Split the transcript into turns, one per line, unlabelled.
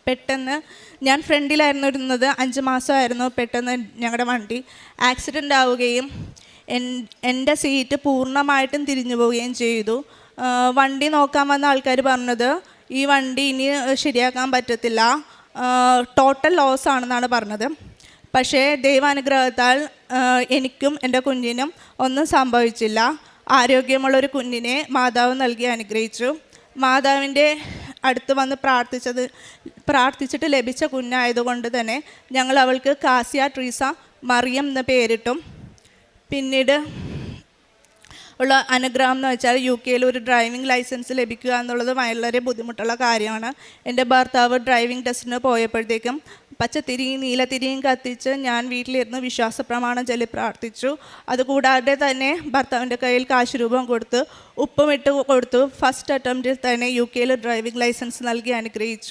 പെട്ടെന്ന് ഞാൻ ഫ്രണ്ടിലായിരുന്നു ഇരുന്നത്, 5 മാസമായിരുന്നു. പെട്ടെന്ന് ഞങ്ങളുടെ വണ്ടി ആക്സിഡൻ്റ് ആവുകയും എൻ്റെ സീറ്റ് പൂർണ്ണമായിട്ടും തിരിഞ്ഞു പോവുകയും ചെയ്തു. വണ്ടി നോക്കാൻ വന്ന ആൾക്കാർ പറഞ്ഞത് ഈ വണ്ടി ഇനി ശരിയാക്കാൻ പറ്റത്തില്ല, ടോട്ടൽ ലോസ് ആണെന്നാണ് പറഞ്ഞത്. പക്ഷേ ദൈവാനുഗ്രഹത്താൽ എനിക്കും എൻ്റെ കുഞ്ഞിനും ഒന്നും സംഭവിച്ചില്ല. ആരോഗ്യമുള്ളൊരു കുഞ്ഞിനെ മാതാവ് നൽകി അനുഗ്രഹിച്ചു. മാതാവിൻ്റെ അടുത്ത് വന്ന് പ്രാർത്ഥിച്ചിട്ട് ലഭിച്ച കുഞ്ഞായതുകൊണ്ട് തന്നെ ഞങ്ങൾ അവൾക്ക് കാസിയ ട്രീസ മറിയം എന്ന പേരിട്ടും. പിന്നീട് ഉള്ള അനുഗ്രഹം എന്ന് വെച്ചാൽ UK ഒരു ഡ്രൈവിംഗ് ലൈസൻസ് ലഭിക്കുക എന്നുള്ളത് വളരെ ബുദ്ധിമുട്ടുള്ള കാര്യമാണ്. എൻ്റെ ഭർത്താവ് ഡ്രൈവിംഗ് ടെസ്റ്റിന് പോയപ്പോഴത്തേക്കും പച്ചത്തിരിയും നീലത്തിരിയും കത്തിച്ച് ഞാൻ വീട്ടിലിരുന്ന് വിശ്വാസ പ്രമാണം ചൊല്ലി പ്രാർത്ഥിച്ചു. അതുകൂടാതെ തന്നെ ഭർത്താവിൻ്റെ കയ്യിൽ കാശ് രൂപം കൊടുത്ത് ഉപ്പുമിട്ട് കൊടുത്തു. ഫസ്റ്റ് അറ്റംപ്റ്റിൽ തന്നെ UK ഡ്രൈവിംഗ് ലൈസൻസ് നൽകി അനുഗ്രഹിച്ചു.